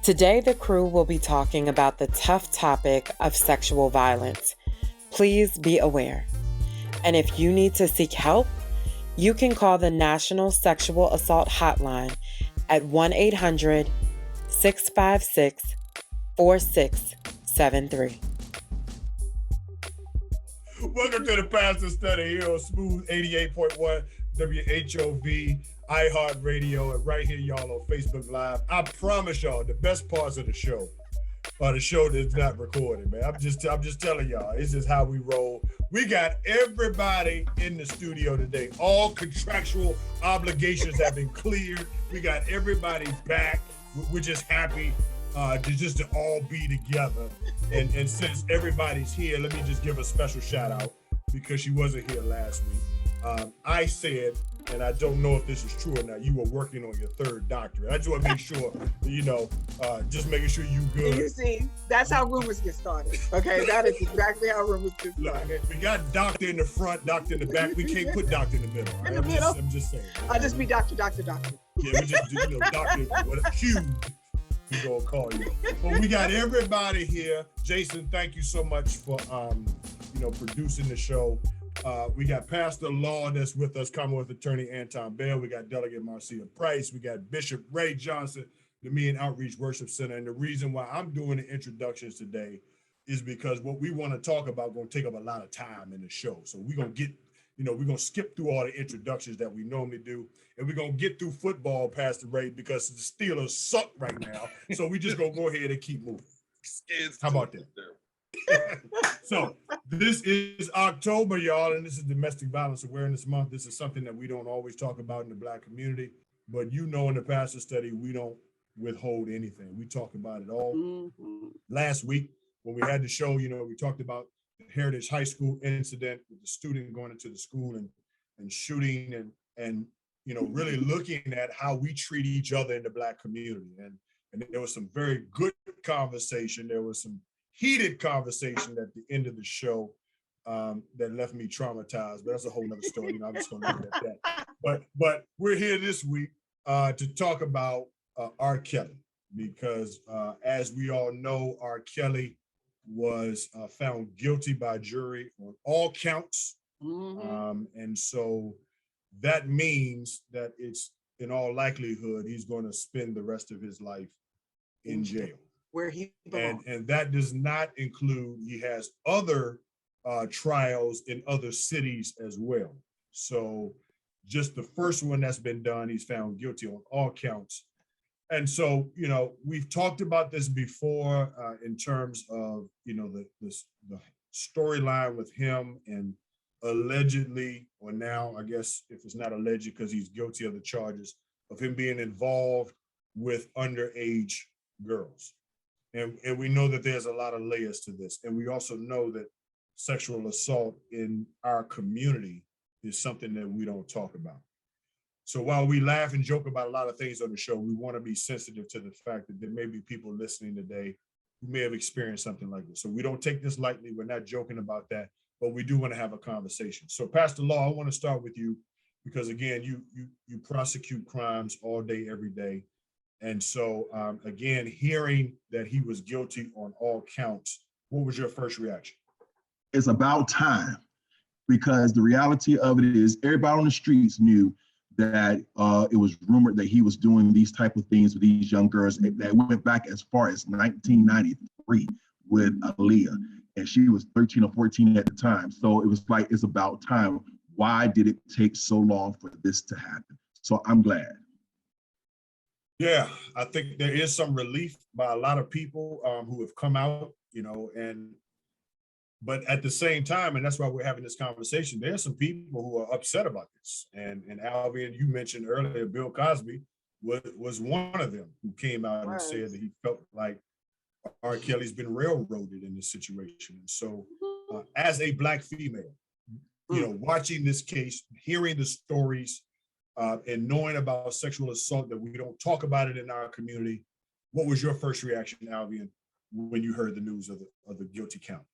Today, the crew will be talking about the tough topic of sexual violence. Please be aware. And if you need to seek help, you can call the National Sexual Assault Hotline at 1-800-656-4673. Welcome to the Pastor Study here on Smooth 88.1 WHOV, iHeartRadio, and right here, y'all, on Facebook Live. I promise y'all, the best parts of the show are the show that's not recorded, man. I'm just telling y'all, this is how we roll. We got everybody in the studio today. All contractual obligations have been cleared. We got everybody back. We're just happy to all be together. And since everybody's here, let me just give a special shout out because she wasn't here last week. I said, and I don't know if this is true or not, you were working on your third doctorate. I just want to make sure, just making sure you good. You see, that's how rumors get started. Okay, that is exactly how rumors get started. Look, we got doctor in the front, doctor in the back. We can't put doctor in the middle. Right? I'm just saying. I'll just be doctor. Yeah, we just do, doctor, what a cube we gonna call you. But we got everybody here. Jason, thank you so much for producing the show. We got Pastor Law that's with us, Commonwealth Attorney Anton Bell. We got Delegate Marcia Price. We got Bishop Ray Johnson, the Me and Outreach Worship Center. And the reason why I'm doing the introductions today is because what we want to talk about going to take up a lot of time in the show. So we're going to we're going to skip through all the introductions that we normally do. And we're going to get through football, Pastor Ray, because the Steelers suck right now. So we just going to go ahead and keep moving. How about that? So this is October, y'all, and this is Domestic Violence Awareness Month. This is something that we don't always talk about in the Black community, but in the Pastor Study, we don't withhold anything. We talk about it all. Mm-hmm. Last week, when we had the show, we talked about the Heritage High School incident with the student going into the school and shooting and really looking at how we treat each other in the Black community. And there was some very good conversation. There was some heated conversation at the end of the show that left me traumatized, but that's a whole nother story. I'm just gonna leave it at that. But we're here this week to talk about R. Kelly, because as we all know, R. Kelly was found guilty by jury on all counts. Mm-hmm. And so that means that it's in all likelihood, he's going to spend the rest of his life in jail. Where he belongs. And that does not include, he has other trials in other cities as well. So just the first one that's been done, he's found guilty on all counts. And so, we've talked about this before in terms of, the storyline with him and allegedly, or now I guess if it's not alleged because he's guilty of the charges of him being involved with underage girls. And we know that there's a lot of layers to this. And we also know that sexual assault in our community is something that we don't talk about. So while we laugh and joke about a lot of things on the show, we want to be sensitive to the fact that there may be people listening today who may have experienced something like this. So we don't take this lightly. We're not joking about that, but we do want to have a conversation. So Pastor Law, I want to start with you because again, you prosecute crimes all day, every day. And so, again, hearing that he was guilty on all counts, what was your first reaction? It's about time, because the reality of it is everybody on the streets knew that it was rumored that he was doing these type of things with these young girls that went back as far as 1993 with Aaliyah, and she was 13 or 14 at the time. So it was like, it's about time. Why did it take so long for this to happen? So I'm glad. Yeah, I think there is some relief by a lot of people who have come out, but at the same time, and that's why we're having this conversation, there's some people who are upset about this. And Alvin, you mentioned earlier, Bill Cosby was one of them who came out and said that he felt like R. Kelly's been railroaded in this situation. And so as a Black female, watching this case, hearing the stories, and knowing about sexual assault, that we don't talk about it in our community, what was your first reaction, Albion, when you heard the news of the guilty count?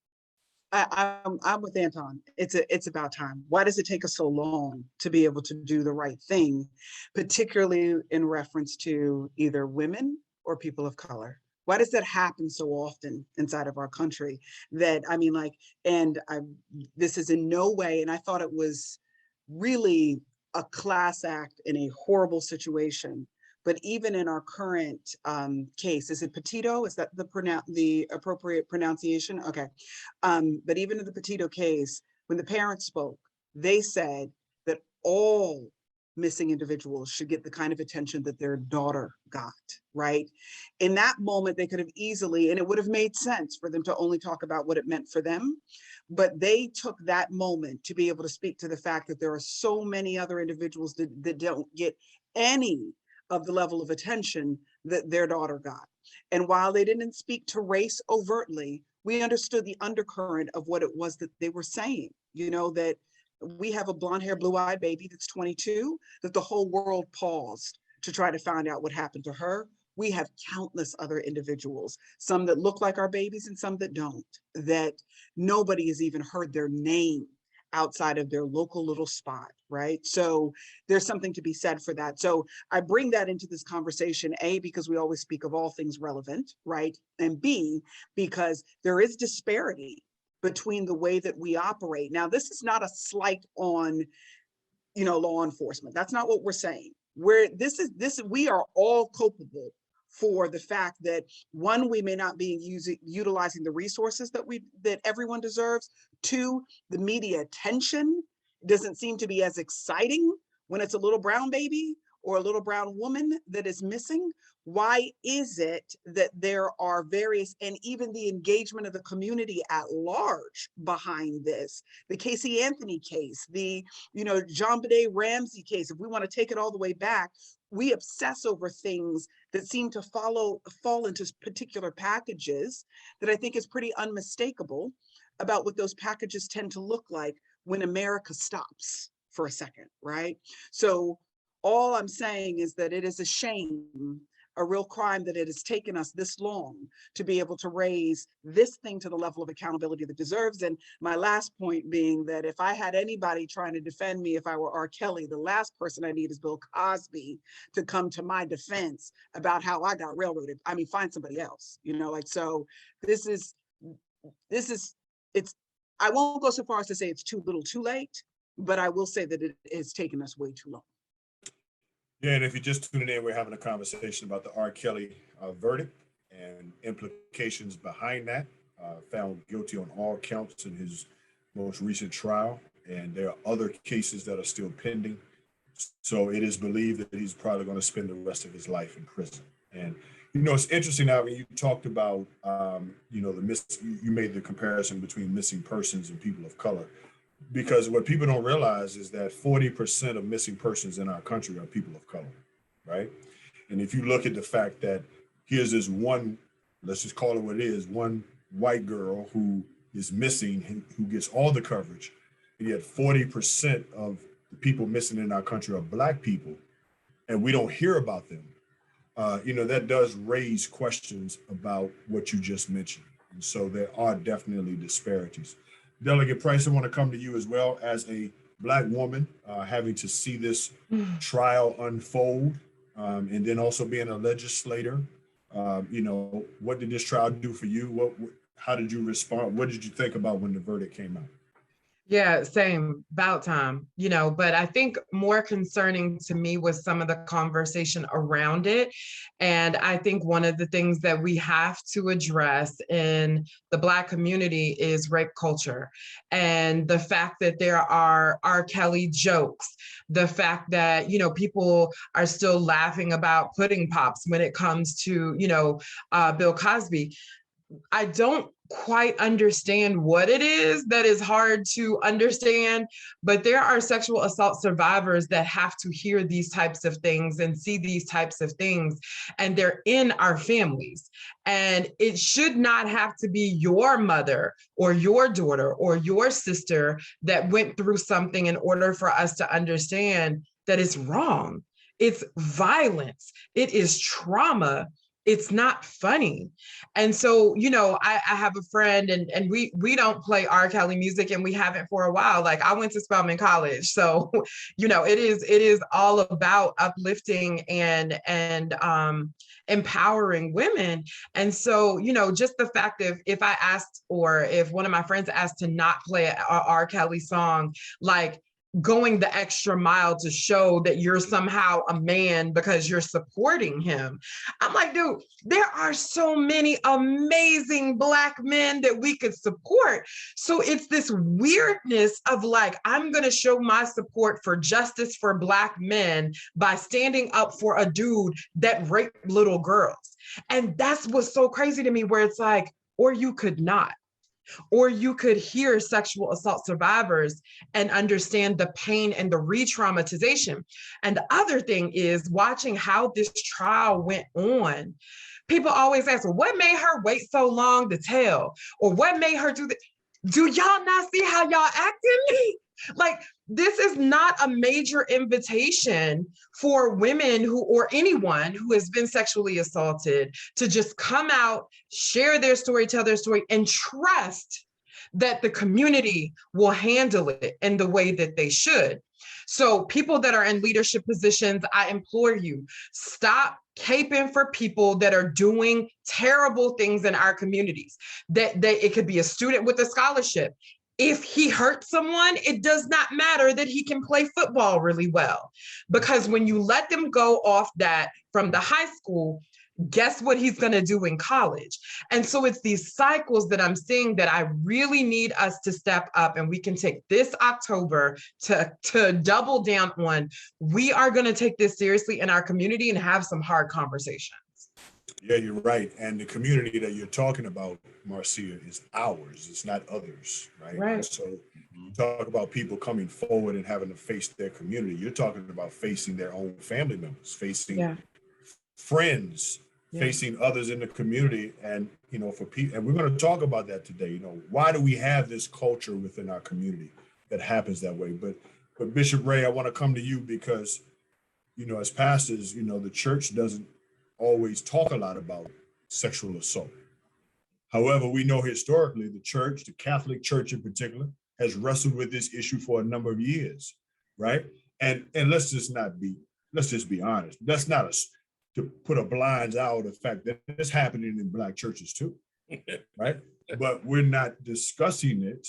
I'm with Anton. It's about time. Why does it take us so long to be able to do the right thing, particularly in reference to either women or people of color? Why does that happen so often inside of our country? That, I mean, like, this is in no way, and I thought it was really a class act in a horrible situation. But even in our current case, is it Petito? Is that the appropriate pronunciation? Okay. But even in the Petito case, when the parents spoke, they said that all missing individuals should get the kind of attention that their daughter got, right? In that moment, they could have easily, and it would have made sense for them to only talk about what it meant for them, but they took that moment to be able to speak to the fact that there are so many other individuals that don't get any of the level of attention that their daughter got. And while they didn't speak to race overtly, we understood the undercurrent of what it was that they were saying, you know, that we have a blonde hair, blue eyed baby that's 22, that the whole world paused to try to find out what happened to her. We have countless other individuals, some that look like our babies and some that don't, that nobody has even heard their name outside of their local little spot, right? So there's something to be said for that. So I bring that into this conversation, A, because we always speak of all things relevant, right? And B, because there is disparity between the way that we operate. Now, this is not a slight on, you know, law enforcement. That's not what we're saying. We are all culpable for the fact that, one, we may not be utilizing the resources that everyone deserves. Two, the media attention doesn't seem to be as exciting when it's a little brown baby or a little brown woman that is missing. Why is it that there are various, and even the engagement of the community at large behind this? The Casey Anthony case, the, you know, JonBenet Ramsey case, if we want to take it all the way back, we obsess over things that seem to fall into particular packages that I think is pretty unmistakable about what those packages tend to look like when America stops for a second, right? So all I'm saying is that it is a shame, a real crime, that it has taken us this long to be able to raise this thing to the level of accountability that it deserves. And my last point being that if I had anybody trying to defend me, if I were R. Kelly, the last person I need is Bill Cosby to come to my defense about how I got railroaded. I mean, find somebody else, you know, like, so it's, I won't go so far as to say it's too little too late, but I will say that it has taken us way too long. Yeah, and if you're just tuning in, we're having a conversation about the R. Kelly verdict and implications behind that. Found guilty on all counts in his most recent trial, and there are other cases that are still pending. So it is believed that he's probably going to spend the rest of his life in prison. And you know, it's interesting now when you talked about, you know, you made the comparison between missing persons and people of color. Because what people don't realize is that 40% of missing persons in our country are people of color, right? And if you look at the fact that here's this one, let's just call it what it is, one white girl who is missing, who gets all the coverage, and yet 40% of the people missing in our country are Black people, and we don't hear about them. You know, that does raise questions about what you just mentioned. And so there are definitely disparities. Delegate Price, I want to come to you as well as a Black woman having to see this trial unfold, and then also being a legislator. You know, what did this trial do for you? How did you respond? What did you think about when the verdict came out? Yeah, same, about time, you know, but I think more concerning to me was some of the conversation around it. And I think one of the things that we have to address in the Black community is rape culture. And the fact that there are R. Kelly jokes, the fact that, you know, people are still laughing about pudding pops when it comes to, you know, Bill Cosby. I don't quite understand what it is that is hard to understand, but there are sexual assault survivors that have to hear these types of things and see these types of things, and they're in our families. And it should not have to be your mother or your daughter or your sister that went through something in order for us to understand that it's wrong. It's violence. It is trauma it's not funny. And so, you know, I have a friend, and we don't play R. Kelly music, and we haven't for a while. Like, I went to Spelman College. So, you know, it is all about uplifting and empowering women. And so, you know, just the fact of, if I asked, or if one of my friends asked to not play a R. Kelly song, like, going the extra mile to show that you're somehow a man because you're supporting him. I'm like, dude, there are so many amazing Black men that we could support. So it's this weirdness of like, I'm going to show my support for justice for Black men by standing up for a dude that raped little girls. And that's what's so crazy to me, where it's like, or you could not. Or you could hear sexual assault survivors and understand the pain and the re-traumatization. And the other thing is, watching how this trial went on, people always ask, well, what made her wait so long to tell? Or what made her do that? Do y'all not see how y'all acting? Like, this is not a major invitation for women who, or anyone who has been sexually assaulted, to just come out, share their story, tell their story, and trust that the community will handle it in the way that they should. So people that are in leadership positions, I implore you, stop caping for people that are doing terrible things in our communities. That it could be a student with a scholarship. If he hurts someone, it does not matter that he can play football really well. Because when you let them go off that from the high school, guess what he's going to do in college? And so it's these cycles that I'm seeing that I really need us to step up, and we can take this October to double down on. We are going to take this seriously in our community and have some hard conversations. Yeah, you're right. And the community that you're talking about, Marcia, is ours. It's not others, right? Right. And so you talk about people coming forward and having to face their community. You're talking about facing their own family members, facing friends, facing others in the community. And, you know, for people, and we're going to talk about that today. You know, why do we have this culture within our community that happens that way? But Bishop Ray, I want to come to you because, you know, as pastors, you know, the church doesn't always talk a lot about sexual assault. However, we know historically the church, the Catholic Church in particular, has wrestled with this issue for a number of years, right? And let's just be honest. That's not us to put a blinds eye on the fact that it's happening in Black churches too, right? But we're not discussing it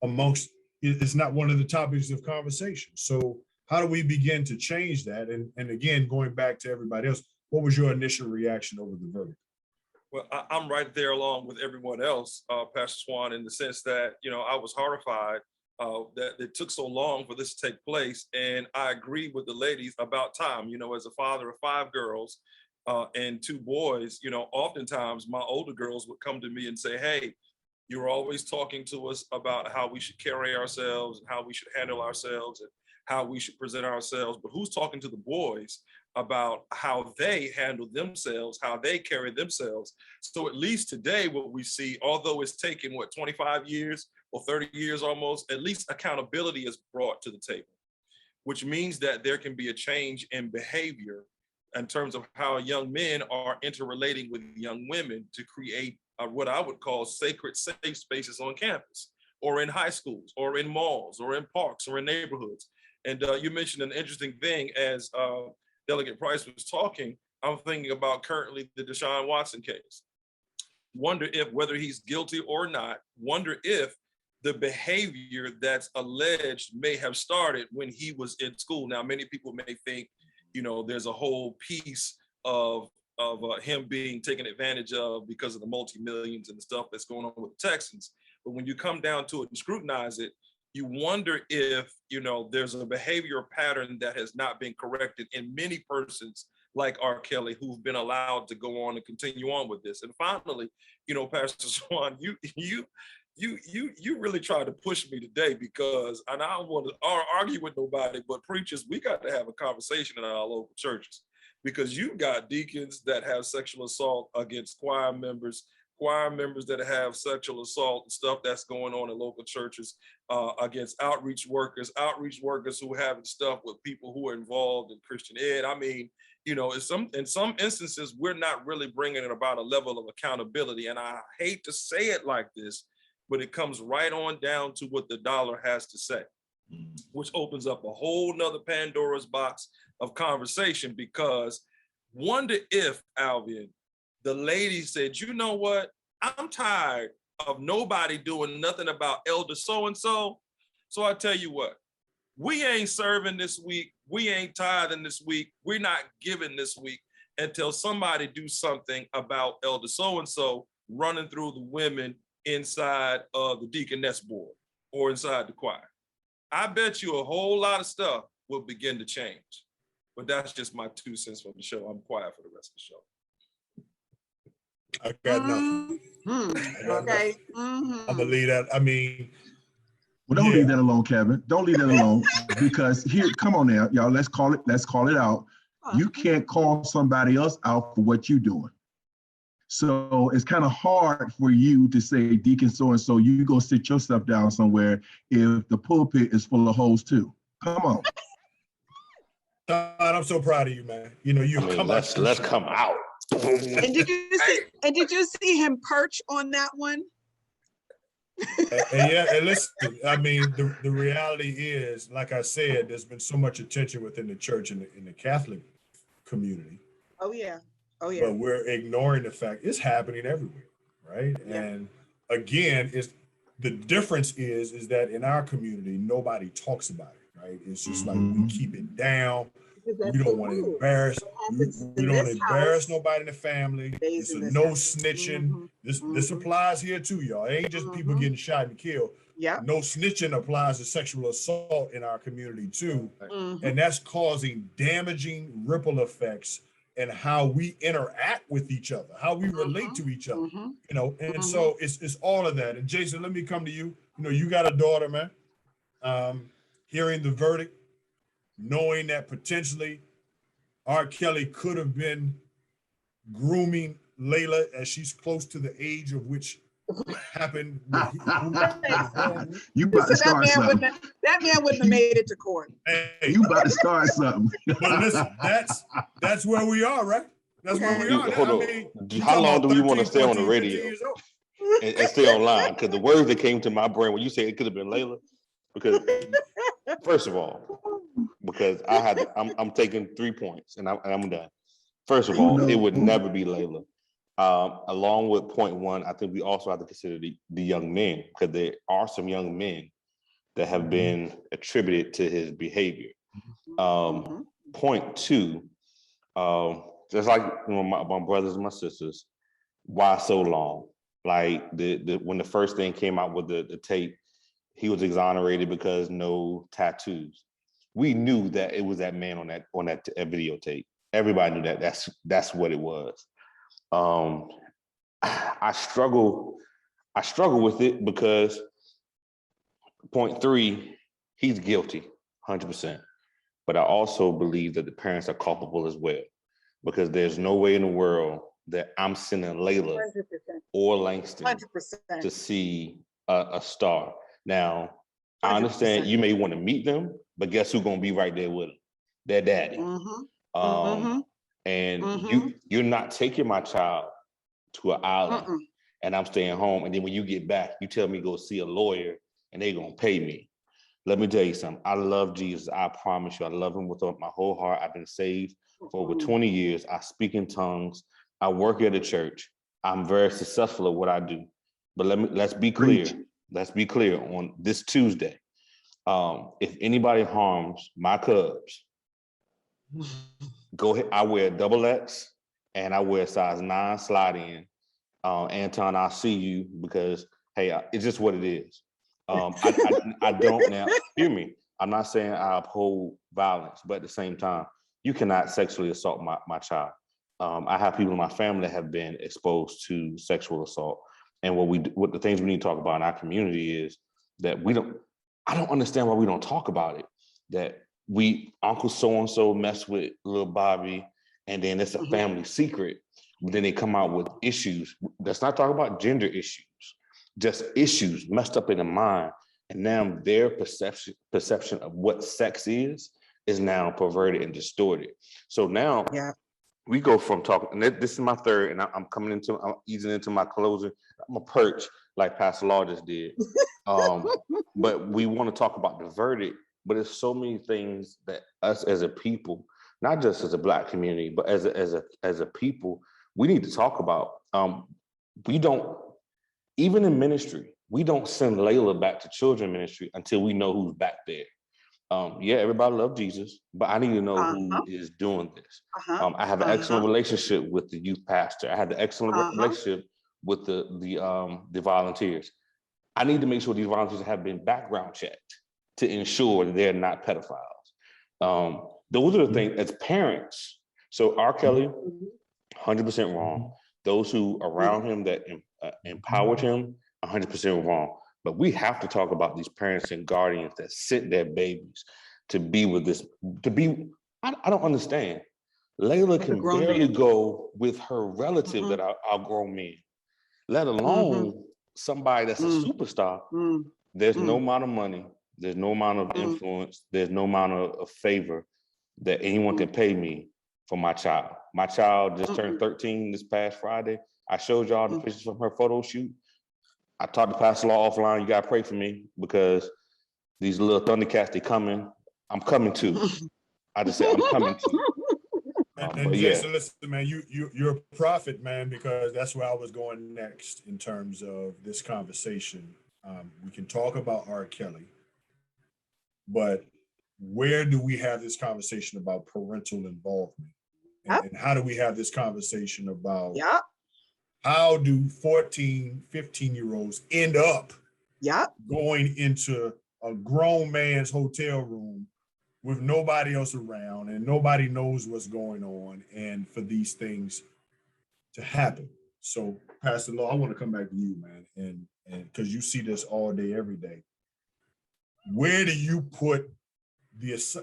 amongst. It's not one of the topics of conversation. So how do we begin to change that? And again, going back to everybody else, what was your initial reaction over the verdict? Well, I'm right there along with everyone else, Pastor Swan, in the sense that, you know, I was horrified that it took so long for this to take place. And I agree with the ladies about time. You know, as a father of 5 girls and 2 boys, you know, oftentimes my older girls would come to me and say, hey, you're always talking to us about how we should carry ourselves and how we should handle ourselves and how we should present ourselves, but who's talking to the boys about how they handle themselves, how they carry themselves? So at least today, what we see, although it's taken, 25 years or 30 years almost, at least accountability is brought to the table, which means that there can be a change in behavior in terms of how young men are interrelating with young women to create what I would call sacred safe spaces on campus or in high schools or in malls or in parks or in neighborhoods. And you mentioned an interesting thing as Delegate Price was talking. I'm thinking about currently the Deshaun Watson case. Wonder if, whether he's guilty or not, wonder if the behavior that's alleged may have started when he was in school. Now, many people may think, you know, there's a whole piece of him being taken advantage of because of the multi-millions and the stuff that's going on with the Texans. But when you come down to it and scrutinize it, you wonder if, you know, there's a behavior pattern that has not been corrected in many persons like R. Kelly, who've been allowed to go on and continue on with this. And finally, you know, Pastor Swan, you really tried to push me today because, and I don't want to argue with nobody, but preachers, we got to have a conversation in our local churches, because you've got deacons that have sexual assault against choir members choir members that have sexual assault and stuff that's going on in local churches, against outreach workers who have stuff with people who are involved in Christian ed. I mean, you know, in some instances, we're not really bringing it about a level of accountability. And I hate to say it like this, but it comes right on down to what the dollar has to say, which opens up a whole nother Pandora's box of conversation, because wonder if, Albion, the lady said, you know what, I'm tired of nobody doing nothing about elder so-and-so. So I tell you what, we ain't serving this week. We ain't tithing this week. We're not giving this week until somebody do something about elder so-and-so running through the women inside of the deaconess board or inside the choir. I bet you a whole lot of stuff will begin to change. But that's just my 2 cents from the show. I'm quiet for the rest of the show. I got nothing. Okay. I'm gonna leave that. I mean, Well, don't leave that alone, Kevin. Don't leave that alone, because here, come on now, y'all. Let's call it out. You can't call somebody else out for what you're doing. So it's kind of hard for you to say, Deacon so-and-so, you go sit yourself down somewhere if the pulpit is full of hoes too. Come on. Todd, I'm so proud of you, man. You know, let's come out. And did you see him perch on that one? and listen, I mean, the reality is, like I said, there's been so much attention within the church and in the Catholic community. Oh yeah. But we're ignoring the fact it's happening everywhere, right? Yeah. And again, the difference is that in our community, nobody talks about it, right? It's just like we keep it down. We don't want to embarrass. We don't embarrass nobody in the family. It's a no snitching. This applies here too, y'all. It ain't just people getting shot and killed. Yeah. No snitching applies to sexual assault in our community too, and that's causing damaging ripple effects and how we interact with each other, how we relate to each other. You know, and so it's all of that. And Jason, let me come to you. You know, you got a daughter, man. Hearing the verdict, knowing that potentially R. Kelly could have been grooming Layla as she's close to the age of which happened. You about to start something. That man wouldn't have made it to court. Hey, You about to start something. but listen, that's where we are, right? That's where we are. Hold on. How long do we want to stay on the radio and stay online? Because the words that came to my brain when you say it could have been Layla, because first of all, because I'm taking 3 points and I'm done. First of all, it would never be Layla. Along with point one, I think we also have to consider the young men, because there are some young men that have been attributed to his behavior. Point two, just like my brothers and my sisters, why so long? Like when the first thing came out with the tape, he was exonerated because no tattoos. We knew that it was that man on that videotape. Everybody knew that. That's what it was. I struggle with it because point three, he's guilty, 100%. But I also believe that the parents are culpable as well, because there's no way in the world that I'm sending Layla 100%. Or Langston 100%. To see a star. Now, 100%. I understand you may want to meet them, but guess who's gonna be right there with them? Their daddy. And you're not taking my child to an island and I'm staying home. And then when you get back, you tell me go see a lawyer and they're gonna pay me. Let me tell you something. I love Jesus. I promise you, I love him with my whole heart. I've been saved for over 20 years. I speak in tongues. I work at a church. I'm very successful at what I do. But let's be clear. Let's be clear on this Tuesday. If anybody harms my Cubs, go ahead. I wear XX and I wear size 9 slide in. Anton, I'll see you because, hey, it's just what it is. I don't now, hear me. I'm not saying I uphold violence, but at the same time, you cannot sexually assault my child. I have people in my family that have been exposed to sexual assault. And what the things we need to talk about in our community is that I don't understand why we don't talk about it. That Uncle so-and-so messed with little Bobby, and then it's a family secret. But then they come out with issues. Let's not talk about gender issues, just issues messed up in the mind. And now their perception of what sex is now perverted and distorted. So now we go from talking, and this is my third, and I'm easing into my closing. I'm a perch like Pastor Law just did. But we want to talk about the verdict, but there's so many things that us as a people, not just as a Black community, but as a people, we need to talk about. We don't, even in ministry, we don't send Layla back to children ministry until we know who's back there. Everybody loves Jesus, but I need to know who is doing this. I have an excellent relationship with the youth pastor. I have an excellent relationship with the volunteers. I need to make sure these volunteers have been background checked to ensure that they're not pedophiles. Those are the things as parents. So R. Kelly, 100% wrong. Those who around him that empowered him, 100% wrong. But we have to talk about these parents and guardians that sent their babies to be with this, I don't understand. Layla can barely go with her relative that are grown men, let alone somebody that's a superstar. There's no amount of money, there's no amount of influence, there's no amount of favor that anyone can pay me for my child. My child just turned 13 this past Friday. I showed y'all the pictures from her photo shoot. I talked to Pastor Law offline. You gotta pray for me because these little Thundercats, they coming. I'm coming too. I just said I'm coming too. And Jason, listen, man, you're a prophet, man, because that's where I was going next in terms of this conversation. We can talk about R. Kelly, but where do we have this conversation about parental involvement? And how do we have this conversation about how do 14, 15-year-olds end up going into a grown man's hotel room with nobody else around and nobody knows what's going on, and for these things to happen? So Pastor Law, I want to come back to you, man, and because you see this all day, every day. Where do you put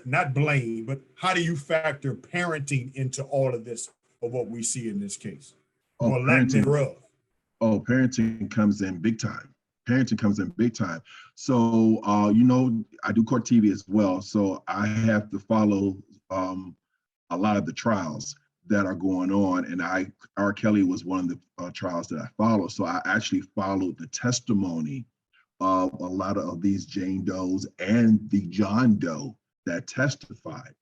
not blame, but how do you factor parenting into all of this, of what we see in this case? Or lack thereof? Parenting comes in big time. Parenting comes in big time. So, I do court TV as well. So I have to follow a lot of the trials that are going on. And R. Kelly was one of the trials that I followed. So I actually followed the testimony of a lot of these Jane Does and the John Doe that testified.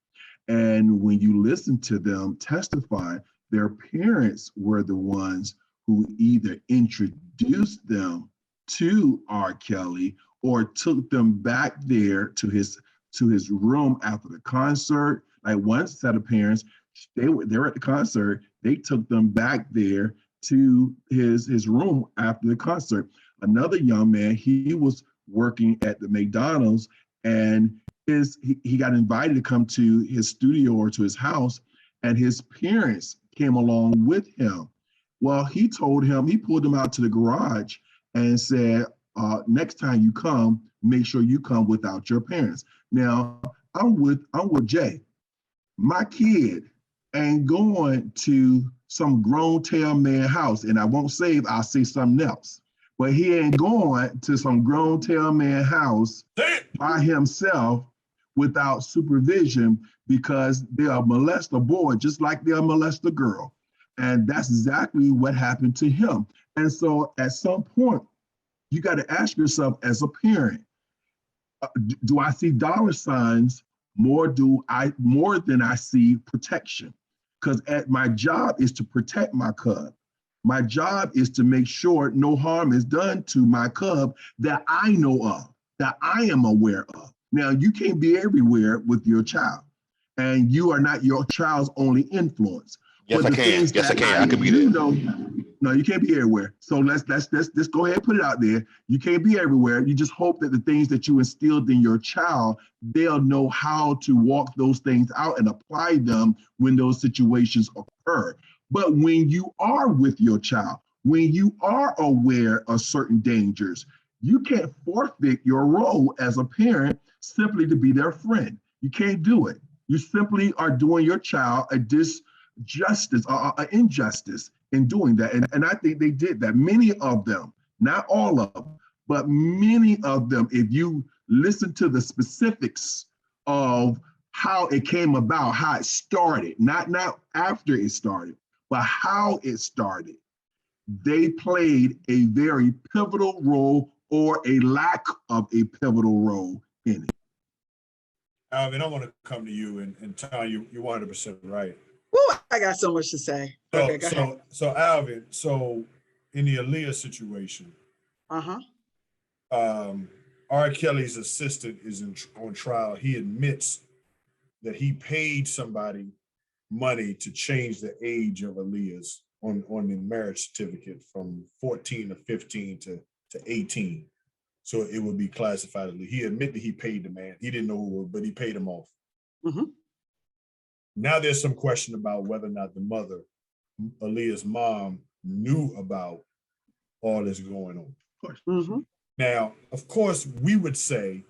And when you listen to them testify, their parents were the ones who either introduced them to R. Kelly or took them back there to his room after the concert. Like one set of parents, they were at the concert, they took them back there to his room after the concert. Another young man, he was working at the McDonald's, and he got invited to come to his studio or to his house, and his parents came along with him. Well, he pulled them out to the garage and said, next time you come, make sure you come without your parents. Now, I'm with Jay. My kid ain't going to some grown tail man house, and I won't say it, I'll say something else. But he ain't going to some grown tail man house by himself without supervision, because they'll molest a boy just like they'll molest a girl. And that's exactly what happened to him. And so at some point, you got to ask yourself as a parent, do I see dollar signs more than I see protection? Because my job is to protect my cub. My job is to make sure no harm is done to my cub that I know of, that I am aware of. Now, you can't be everywhere with your child, and you are not your child's only influence. Yes, I can. Yes, I can. I can be there. No, you can't be everywhere. So let's go ahead and put it out there. You can't be everywhere. You just hope that the things that you instilled in your child, they'll know how to walk those things out and apply them when those situations occur. But when you are with your child, when you are aware of certain dangers, you can't forfeit your role as a parent simply to be their friend. You can't do it. You simply are doing your child a disjustice or an injustice in doing that. And I think they did that. Many of them, not all of them, but many of them, if you listen to the specifics of how it came about, how it started, not after it started, but how it started, they played a very pivotal role or a lack of a pivotal role in it. Alvin, I want to come to you and tell you, you're 100% right. Ooh, I got so much to say. So, Okay, go ahead. so Alvin, so in the Aaliyah situation, R. Kelly's assistant is on trial. He admits that he paid somebody money to change the age of Aaliyah's on the marriage certificate from 14 to 15 to 18. So it would be classified as he admitted he paid the man. He didn't know who, but he paid him off. Now there's some question about whether or not the mother, Aaliyah's mom, knew about all this going on. Of course. Now, of course, we would say,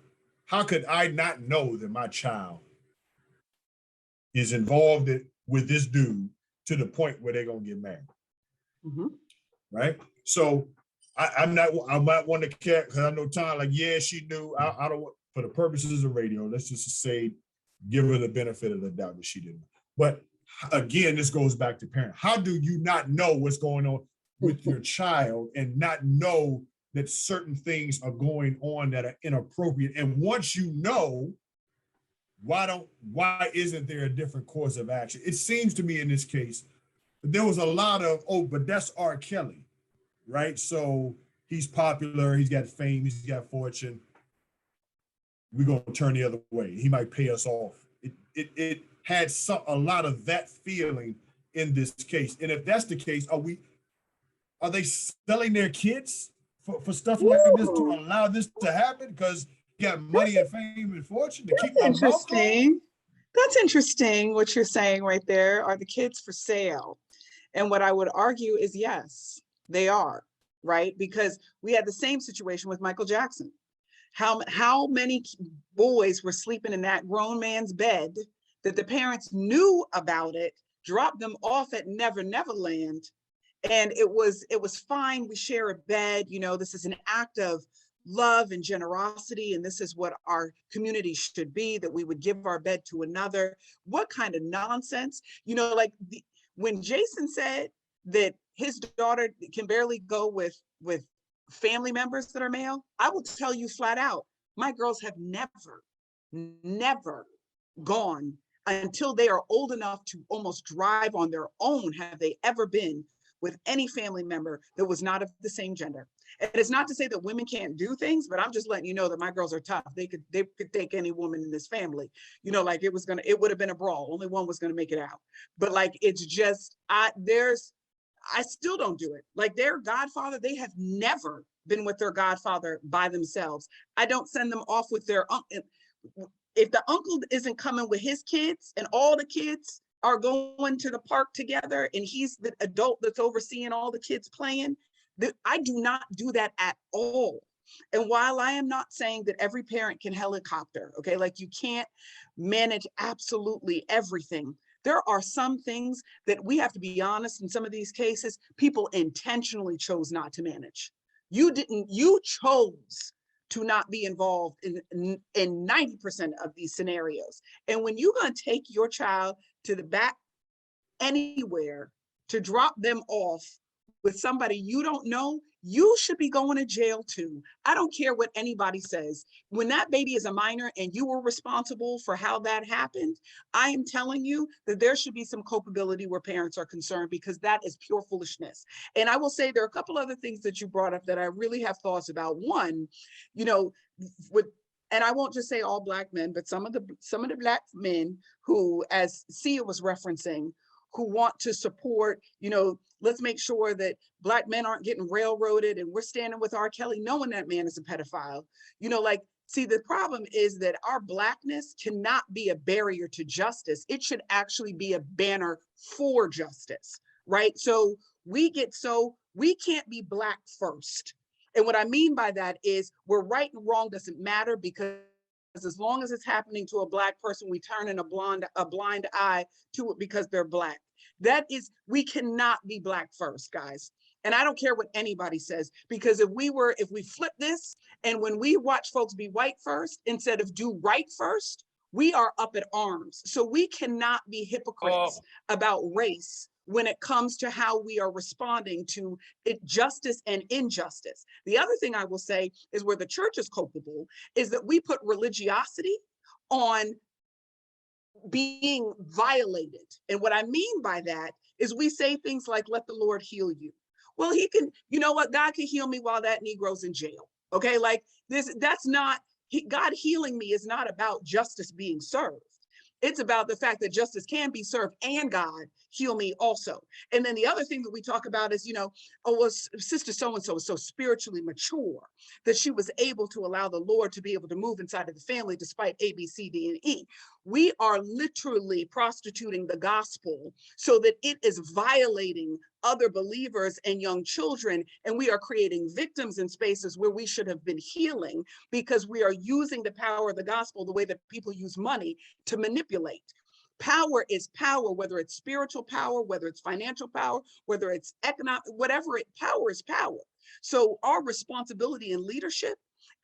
how could I not know that my child is involved with this dude to the point where they're gonna get married? Right? So I might want to care because I know Tom, like, yeah, she knew. I don't want, for the purposes of radio, let's just say, give her the benefit of the doubt that she didn't. But again, this goes back to parent. How do you not know what's going on with your child and not know that certain things are going on that are inappropriate? And once you know, why isn't there a different course of action? It seems to me in this case, there was a lot of, oh, but that's R. Kelly, right? So he's popular, he's got fame, he's got fortune. We're gonna turn the other way. He might pay us off. It had a lot of that feeling in this case. And if that's the case, are they selling their kids for stuff like this to allow this to happen? Because you got money and fame and fortune to keep them interesting. That's interesting what you're saying right there. Are the kids for sale? And what I would argue is yes, they are, right? Because we had the same situation with Michael Jackson. How many boys were sleeping in that grown man's bed that the parents knew about it, dropped them off at Never Never Land, and it was fine. We share a bed. You know, this is an act of love and generosity, and this is what our community should be, that we would give our bed to another. What kind of nonsense? You know, like when Jason said that his daughter can barely go with family members that are male, I will tell you flat out, my girls have never gone until they are old enough to almost drive on their own. Have they ever been with any family member that was not of the same gender? And it's not to say that women can't do things, but I'm just letting you know that my girls are tough. They could take any woman in this family. You know, like it would have been a brawl. Only one was gonna make it out. But like, it's just, I still don't do it. Like their godfather, they have never been with their godfather by themselves. I don't send them off with their uncle. If the uncle isn't coming with his kids and all the kids are going to the park together and he's the adult that's overseeing all the kids playing, I do not do that at all. And while I am not saying that every parent can helicopter, okay, like you can't manage absolutely everything, there are some things that we have to be honest, in some of these cases, people intentionally chose not to manage. You chose to not be involved in 90% of these scenarios. And when you're gonna take your child to the back anywhere to drop them off with somebody you don't know, you should be going to jail too. I don't care what anybody says. When that baby is a minor and you were responsible for how that happened, I am telling you that there should be some culpability where parents are concerned, because that is pure foolishness. And I will say there are a couple other things that you brought up that I really have thoughts about. One, you know, and I won't just say all Black men, but some of the Black men who, as Sia was referencing, who want to support, you know, let's make sure that Black men aren't getting railroaded and we're standing with R. Kelly knowing that man is a pedophile. You know, like, see, the problem is that our Blackness cannot be a barrier to justice. It should actually be a banner for justice, right? So we can't be Black first. And what I mean by that is where right and wrong doesn't matter, because as long as it's happening to a Black person, we turn in a blind eye to it because they're Black. That is, we cannot be Black first, guys. And I don't care what anybody says, because if we flip this, and when we watch folks be white first instead of do right first, we are up at arms. So we cannot be hypocrites about race when it comes to how we are responding to justice and injustice. The other thing I will say is where the church is culpable is that we put religiosity on being violated. And what I mean by that is we say things like, let the Lord heal you. Well, he can, you know what? God can heal me while that Negro's in jail. Okay, like this, that's not, God healing me is not about justice being served. It's about the fact that justice can be served and God heal me also. And then the other thing that we talk about is, sister so-and-so is so spiritually mature that she was able to allow the Lord to be able to move inside of the family despite A, B, C, D, and E. We are literally prostituting the gospel so that it is violating other believers and young children, and we are creating victims in spaces where we should have been healing because we are using the power of the gospel the way that people use money to manipulate. Power is power, whether it's spiritual power, whether it's financial power, whether it's economic, power is power. So our responsibility in leadership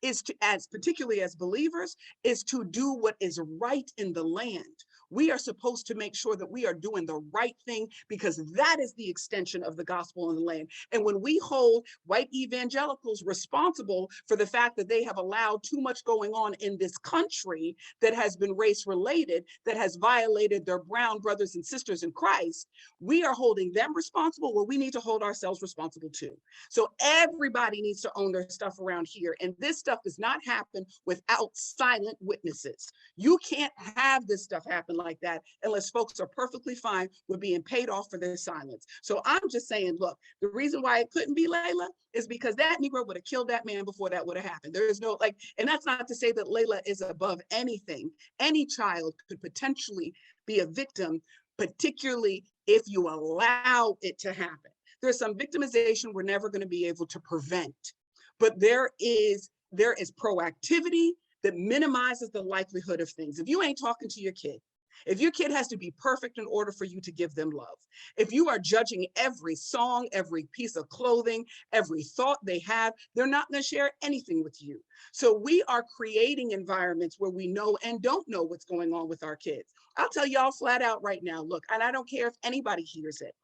is to, particularly as believers, is to do what is right in the land. We are supposed to make sure that we are doing the right thing because that is the extension of the gospel in the land. And when we hold white evangelicals responsible for the fact that they have allowed too much going on in this country that has been race related, that has violated their brown brothers and sisters in Christ, we are holding them responsible. Well, we need to hold ourselves responsible too. So everybody needs to own their stuff around here. And this stuff does not happen without silent witnesses. You can't have this stuff happen like that unless folks are perfectly fine with being paid off for their silence. So I'm just saying, look, the reason why it couldn't be Layla is because that Negro would have killed that man before that would have happened. There is no and that's not to say that Layla is above anything. Any child could potentially be a victim, particularly if you allow it to happen. There's some victimization we're never going to be able to prevent, but there is proactivity that minimizes the likelihood of things. If you ain't talking to your kid, if your kid has to be perfect in order for you to give them love, if you are judging every song, every piece of clothing, every thought they have, they're not going to share anything with you. So we are creating environments where we know and don't know what's going on with our kids. I'll tell y'all flat out right now, look, and I don't care if anybody hears it.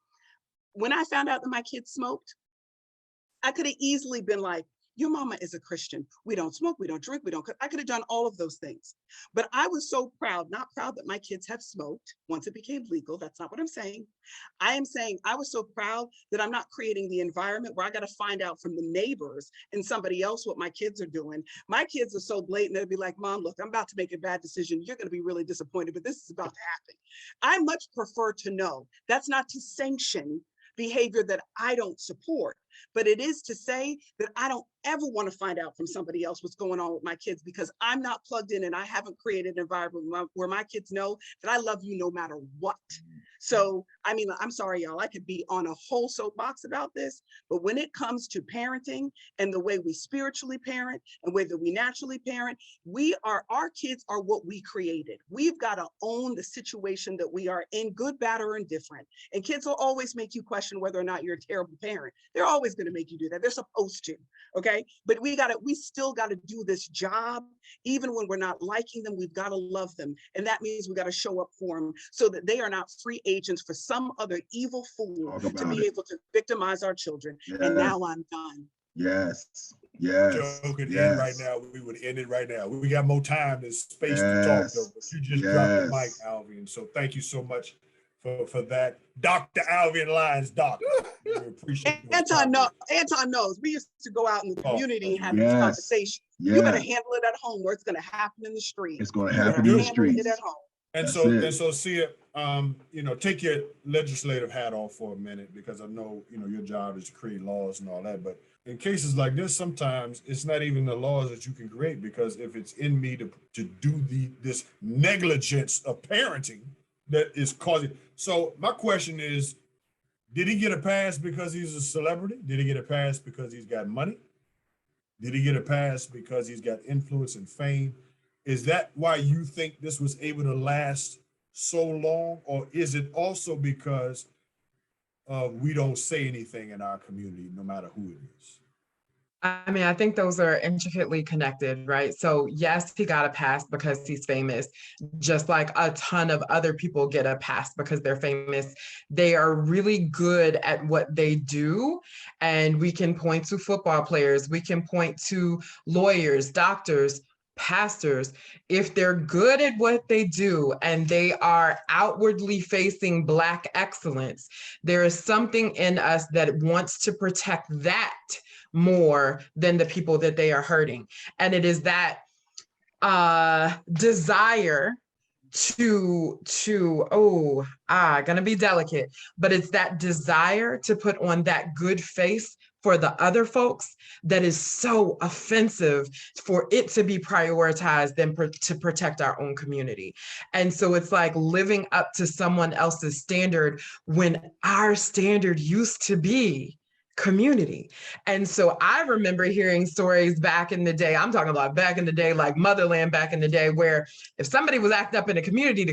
When I found out that my kids smoked, I could have easily been like, your mama is a Christian. We don't smoke, we don't drink, I could have done all of those things. But I was so proud, not proud that my kids have smoked once it became legal. That's not what I'm saying. I am saying I was so proud that I'm not creating the environment where I got to find out from the neighbors and somebody else what my kids are doing. My kids are so blatant, they'll be like, Mom, look, I'm about to make a bad decision. You're going to be really disappointed, but this is about to happen. I much prefer to know. That's not to sanction behavior that I don't support, but it is to say that I don't ever want to find out from somebody else what's going on with my kids because I'm not plugged in and I haven't created an environment where my kids know that I love you no matter what. So, I mean, I'm sorry, y'all, I could be on a whole soapbox about this, but when it comes to parenting and the way we spiritually parent and the way that we naturally parent, our kids are what we created. We've got to own the situation that we are in, good, bad, or indifferent. And kids will always make you question whether or not you're a terrible parent. They're always going to make you do that. They're supposed to, okay? But we still got to do this job. Even when we're not liking them, we've got to love them. And that means we got to show up for them so that they are not free agents for some other evil fool to be able to victimize our children. Yes. And now I'm done. Yes. Yes. Joe could end right now. We would end it right now. We got more time and space to talk, though. But you just dropped the mic, Alvian. So thank you so much for that. Dr. Alvian Lyons, doctor. We appreciate Anton knows. We used to go out in the community and have these conversations. You better handle it at home, or it's going to happen in the street. It's going to happen in the streets. At home. And so Sia, take your legislative hat off for a minute, because I know, your job is to create laws and all that. But in cases like this, sometimes it's not even the laws that you can create, because if it's in me to do this negligence of parenting that is causing. So my question is, did he get a pass because he's a celebrity? Did he get a pass because he's got money? Did he get a pass because he's got influence and fame? Is that why you think this was able to last so long? Or is it also because of we don't say anything in our community, no matter who it is? I mean, I think those are intricately connected, right? So, yes, he got a pass because he's famous, just like a ton of other people get a pass because they're famous. They are really good at what they do. And we can point to football players, we can point to lawyers, doctors, pastors. If they're good at what they do and they are outwardly facing Black excellence, there is something in us that wants to protect that more than the people that they are hurting. And it is that desire gonna be delicate, but it's that desire to put on that good face for the other folks that is so offensive for it to be prioritized than to protect our own community. And so it's like living up to someone else's standard when our standard used to be community. And so I remember hearing stories back in the day, I'm talking about back in the day, like motherland back in the day, where if somebody was acting up in the community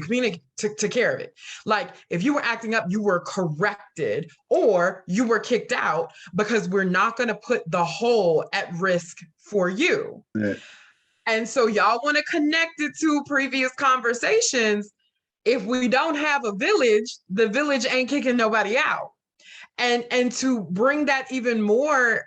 took care of it. Like if you were acting up, you were corrected or you were kicked out because we're not going to put the whole at risk for you. Yeah. And so y'all want to connect it to previous conversations. If we don't have a village, the village ain't kicking nobody out. And to bring that even more,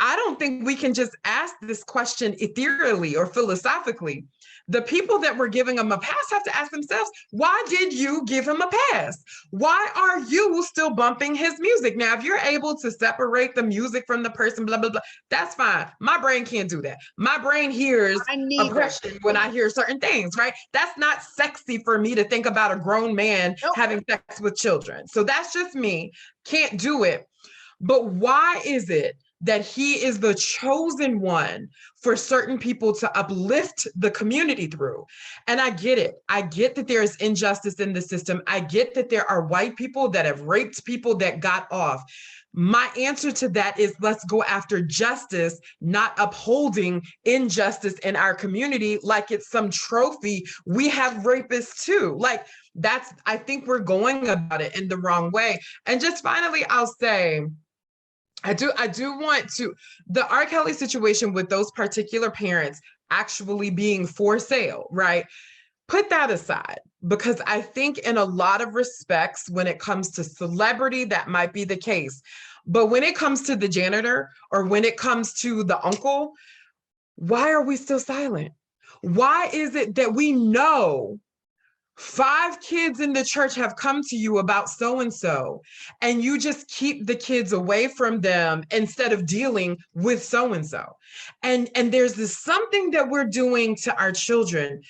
I don't think we can just ask this question ethereally or philosophically. The people that were giving him a pass have to ask themselves, why did you give him a pass? Why are you still bumping his music? Now, if you're able to separate the music from the person, blah, blah, blah, that's fine. My brain can't do that. My brain hears oppression when I hear certain things, right? That's not sexy for me to think about a grown man having sex with children. So that's just me. Can't do it. But why is it that he is the chosen one for certain people to uplift the community through? And I get it. I get that there is injustice in the system. I get that there are white people that have raped people that got off. My answer to that is let's go after justice, not upholding injustice in our community like it's some trophy. We have rapists too. Like I think we're going about it in the wrong way. And just finally, I'll say, I do want to, the R. Kelly situation with those particular parents actually being for sale, right? Put that aside, because I think in a lot of respects, when it comes to celebrity, that might be the case. But when it comes to the janitor or when it comes to the uncle, why are we still silent? Why is it that we know 5 kids in the church have come to you about so-and-so, and you just keep the kids away from them instead of dealing with so-and-so? And there's this something that we're doing to our children,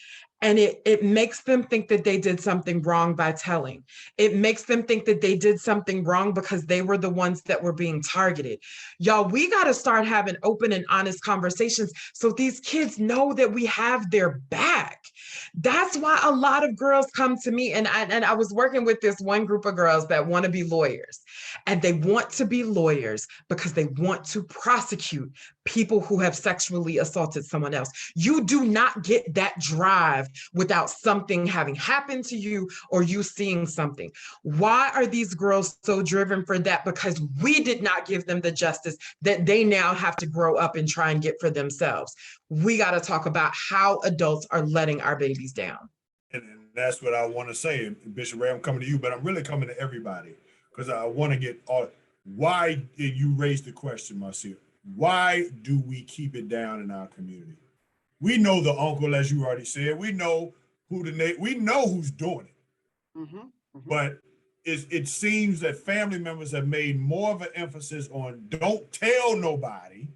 and it makes them think that they did something wrong by telling. It makes them think that they did something wrong because they were the ones that were being targeted. Y'all, we got to start having open and honest conversations so these kids know that we have their back. That's why a lot of girls come to me, and I was working with this one group of girls that want to be lawyers, and they want to be lawyers because they want to prosecute people who have sexually assaulted someone else. You do not get that drive without something having happened to you or you seeing something. Why are these girls so driven for that? Because we did not give them the justice that they now have to grow up and try and get for themselves. We got to talk about how adults are letting our babies down. And that's what I want to say. And Bishop Ray, I'm coming to you, but I'm really coming to everybody because I want to get all. Why did you raise the question, Marcia? Why do we keep it down in our community? We know the uncle, as you already said. We know we know who's doing it. Mm-hmm, mm-hmm. But it seems that family members have made more of an emphasis on don't tell nobody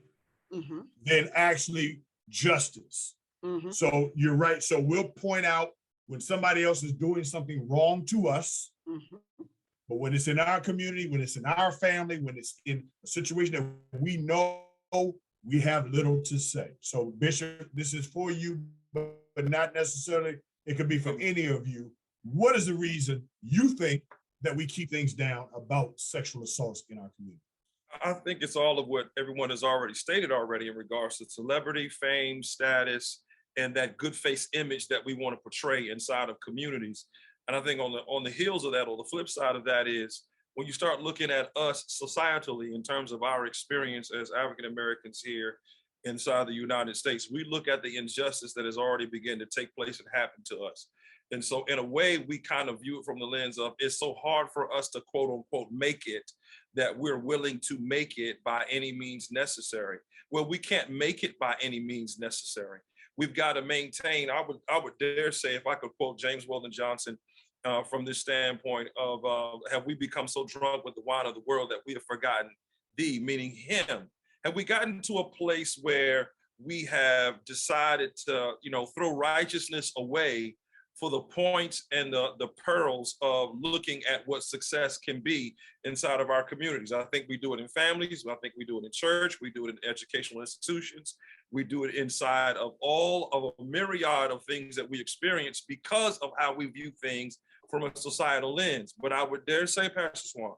mm-hmm. than actually justice. Mm-hmm. So you're right. So we'll point out when somebody else is doing something wrong to us. Mm-hmm. But when it's in our community, when it's in our family, when it's in a situation that we know, we have little to say. So Bishop, this is for you, but not necessarily, it could be for any of you. What is the reason you think that we keep things down about sexual assaults in our community? I think it's all of what everyone has already stated already in regards to celebrity, fame, status, and that good face image that we want to portray inside of communities. And I think on the heels of that, or the flip side of that, is when you start looking at us societally in terms of our experience as African Americans here inside the United States, we look at the injustice that has already begun to take place and happen to us. And so in a way, we kind of view it from the lens of it's so hard for us to quote unquote make it that we're willing to make it by any means necessary. Well, we can't make it by any means necessary. We've got to maintain, I would dare say, if I could quote James Weldon Johnson from this standpoint of have we become so drunk with the wine of the world that we have forgotten thee, meaning him? Have we gotten to a place where we have decided to, throw righteousness away for the points and the pearls of looking at what success can be inside of our communities? I think we do it in families. I think we do it in church. We do it in educational institutions. We do it inside of all of a myriad of things that we experience because of how we view things from a societal lens. But I would dare say, Pastor Swan,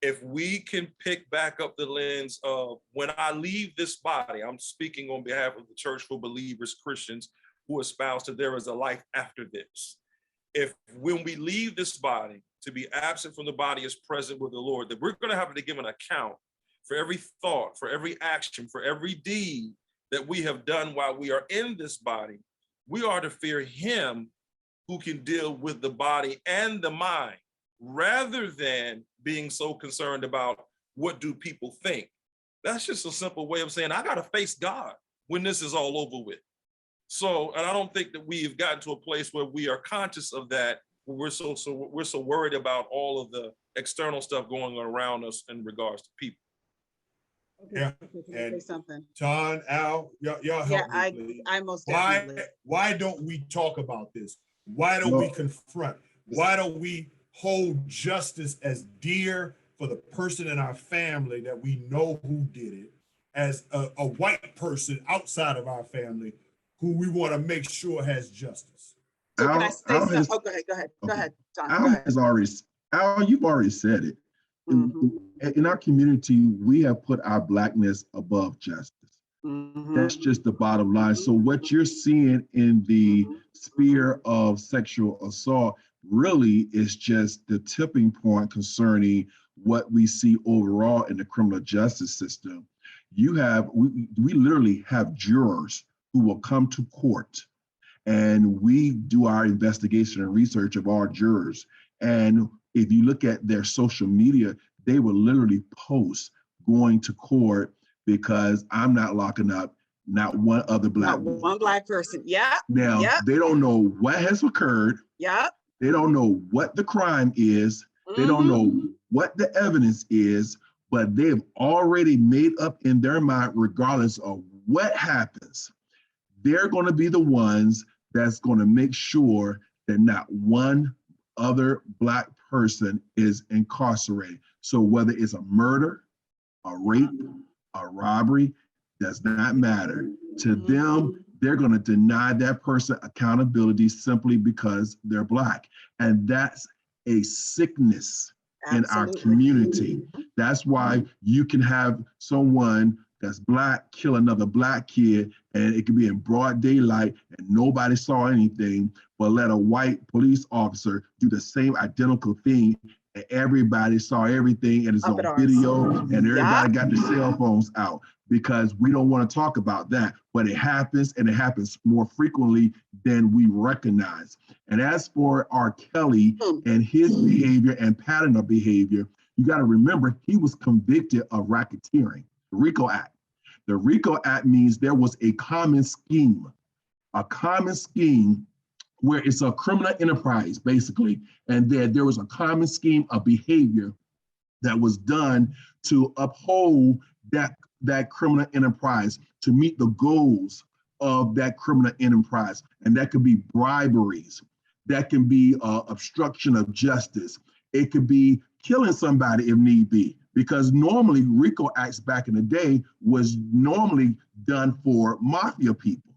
if we can pick back up the lens of when I leave this body, I'm speaking on behalf of the Church for Believers, Christians who espouse that there is a life after this. If when we leave this body, to be absent from the body is present with the Lord, that we're going to have to give an account for every thought, for every action, for every deed that we have done while we are in this body. We are to fear him who can deal with the body and the mind, rather than being so concerned about what do people think. That's just a simple way of saying, I got to face God when this is all over with. So, and I don't think that we've gotten to a place where we are conscious of that. We're so worried about all of the external stuff going on around us in regards to people. Yeah, Can I say something? John, Al, y'all help me, please. I most definitely. Why don't we talk about this? Why don't we confront? Why don't we hold justice as dear for the person in our family that we know who did it, as a white person outside of our family who we want to make sure has justice? So can I say something? Oh, go ahead, John. Al, you've already said it. In our community, we have put our Blackness above justice. That's just the bottom line. So what you're seeing in the sphere of sexual assault really is just the tipping point concerning what we see overall in the criminal justice system. We literally have jurors who will come to court, and we do our investigation and research of our jurors. And if you look at their social media, they will literally post going to court because I'm not locking up not one other black woman. One black person. Yeah. Now, they don't know what has occurred. Yeah. They don't know what the crime is. They don't know what the evidence is, but they've already made up in their mind, regardless of what happens, they're going to be the ones that's going to make sure that not one other black person is incarcerated. So whether it's a murder, a rape, a robbery, does not matter. To them, they're going to deny that person accountability simply because they're black. And that's a sickness in our community. That's why you can have someone that's black kill another black kid, and it could be in broad daylight and nobody saw anything, but let a white police officer do the same identical thing and everybody saw everything and it's on video and everybody got their cell phones out, because we don't want to talk about that, but it happens, and it happens more frequently than we recognize. And as for R. Kelly and his behavior and pattern of behavior, you got to remember he was convicted of racketeering, the RICO Act. The RICO Act means there was a common scheme where it's a criminal enterprise, basically, and there was a common scheme of behavior that was done to uphold that criminal enterprise, to meet the goals of that criminal enterprise. And that could be briberies, that can be obstruction of justice, it could be killing somebody if need be, because normally RICO Acts back in the day was normally done for mafia people.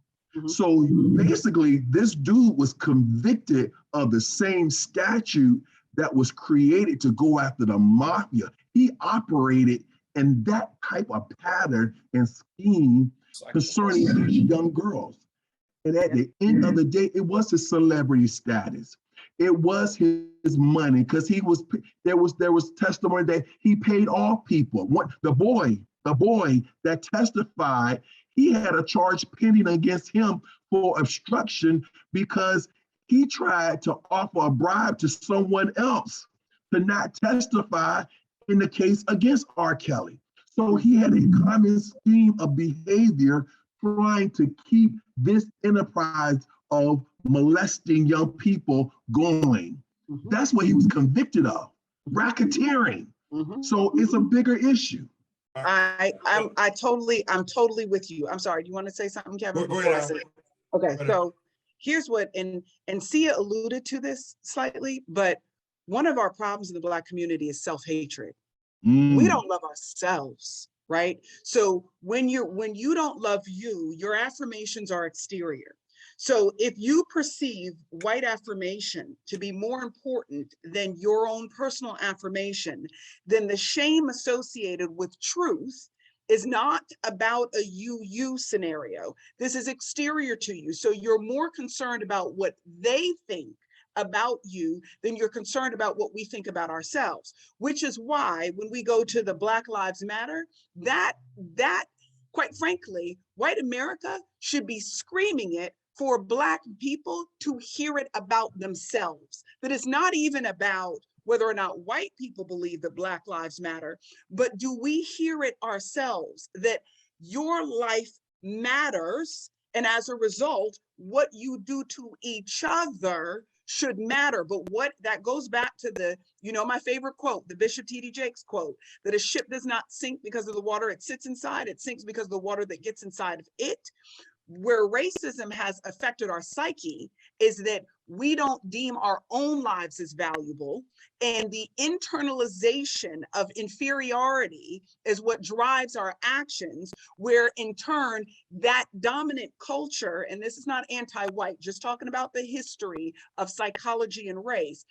So basically, this dude was convicted of the same statute that was created to go after the mafia. He operated in that type of pattern and scheme concerning these young girls. And at the end of the day, it was his celebrity status. it was his money because there was testimony that he paid off people. What the boy that testified, he had a charge pending against him for obstruction because he tried to offer a bribe to someone else to not testify in the case against R. Kelly. So he had a common scheme of behavior trying to keep this enterprise of molesting young people going. That's what he was convicted of, racketeering. So it's a bigger issue. I'm totally with you. I'm sorry. Do you want to say something, Kevin? Go ahead. Okay, so here's what, and Sia alluded to this slightly, but one of our problems in the Black community is self-hatred. We don't love ourselves, right? So when you don't love you, your affirmations are exterior. So if you perceive white affirmation to be more important than your own personal affirmation, then the shame associated with truth is not about a you scenario. This is exterior to you. So you're more concerned about what they think about you than you're concerned about what we think about ourselves, which is why when we go to the Black Lives Matter, that quite frankly, white America should be screaming it for Black people to hear it about themselves. That it's not even about whether or not white people believe that Black Lives Matter, but do we hear it ourselves that your life matters, and as a result, what you do to each other should matter. But what that goes back to the, my favorite quote, the Bishop T.D. Jakes quote, that a ship does not sink because of the water it sits inside, it sinks because of the water that gets inside of it. Where racism has affected our psyche is that we don't deem our own lives as valuable, and the internalization of inferiority is what drives our actions, where in turn that dominant culture, and this is not anti-white, just talking about the history of psychology and race,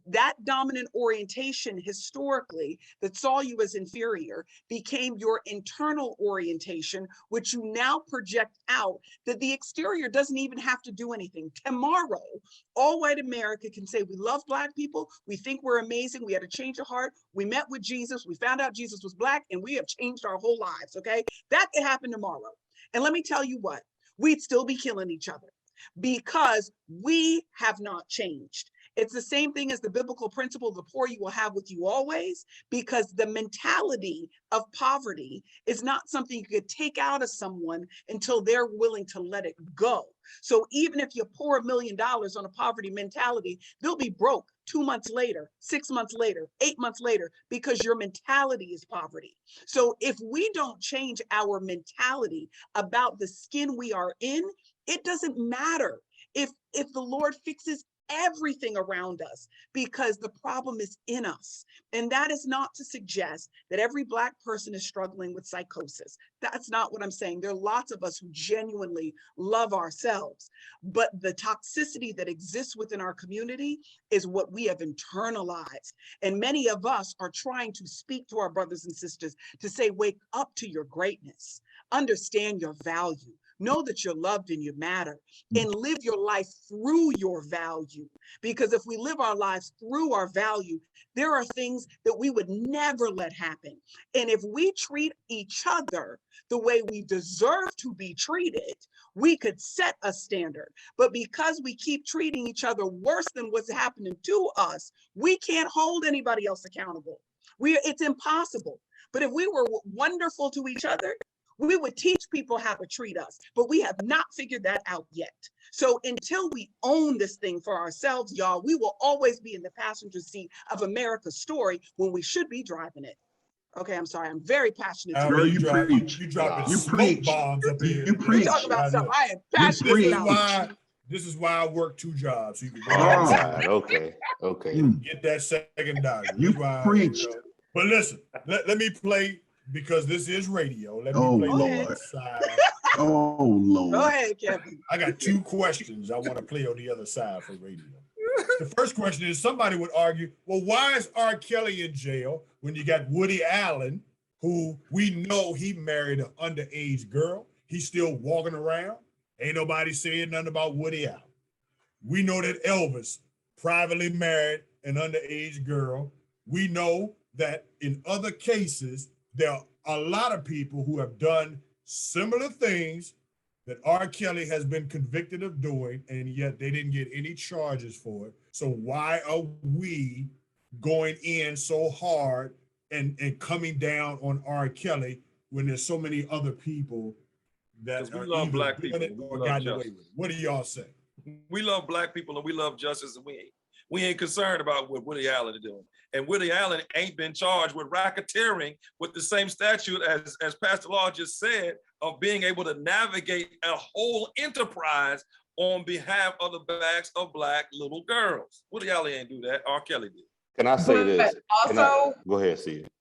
that dominant orientation historically that saw you as inferior became your internal orientation, which you now project out, that the exterior doesn't even have to do anything. Tomorrow, all white America can say, we love Black people, we think we're amazing, we had a change of heart, we met with Jesus, we found out Jesus was Black, and we have changed our whole lives, okay? That could happen tomorrow. And let me tell you what, we'd still be killing each other because we have not changed. It's the same thing as the biblical principle, the poor you will have with you always, because the mentality of poverty is not something you could take out of someone until they're willing to let it go. So even if you pour $1 million on a poverty mentality, they'll be broke 2 months later, 6 months later, 8 months later, because your mentality is poverty. So if we don't change our mentality about the skin we are in, it doesn't matter if the Lord fixes everything around us, because the problem is in us. And that is not to suggest that every Black person is struggling with psychosis. That's not what I'm saying. There are lots of us who genuinely love ourselves, but the toxicity that exists within our community is what we have internalized. And many of us are trying to speak to our brothers and sisters to say, wake up to your greatness, understand your value. Know that you're loved and you matter, and live your life through your value. Because if we live our lives through our value, there are things that we would never let happen. And if we treat each other the way we deserve to be treated, we could set a standard. But because we keep treating each other worse than what's happening to us, we can't hold anybody else accountable. It's impossible. But if we were wonderful to each other, we would teach people how to treat us, but we have not figured that out yet. So until we own this thing for ourselves, y'all, we will always be in the passenger seat of America's story when we should be driving it. Okay, I'm sorry. I'm very passionate. Girl, you preach. You dropping You smoke preach. bombs up here. You preach. Talk about something I am You passionate preach. about. This is why I work 2 jobs. So you can go Oh, outside, God. Okay. get that second dollar. You That's why, preached. But listen, let me play, because this is radio. Let me Oh, play the Lord. other side. Oh, Go Lord. ahead, Kevin. I got 2 questions I want to play on the other side for radio. The first question is, somebody would argue, well, why is R. Kelly in jail when you got Woody Allen, who we know he married an underage girl? He's still walking around. Ain't nobody saying nothing about Woody Allen. We know that Elvis privately married an underage girl. We know that in other cases, there are a lot of people who have done similar things that R. Kelly has been convicted of doing, and yet they didn't get any charges for it. So why are we going in so hard and coming down on R. Kelly when there's so many other people that 'Cause we are love either Black doing people. it We or love gotten away justice. with it? What do y'all say? We love Black people and we love justice, and we ain't concerned about what Woody Allen is doing. And Woody Allen ain't been charged with racketeering with the same statute as Pastor Law just said, of being able to navigate a whole enterprise on behalf of the backs of Black little girls. Woody Allen ain't do that. R. Kelly did. Can I say But this? also, Go ahead, see it.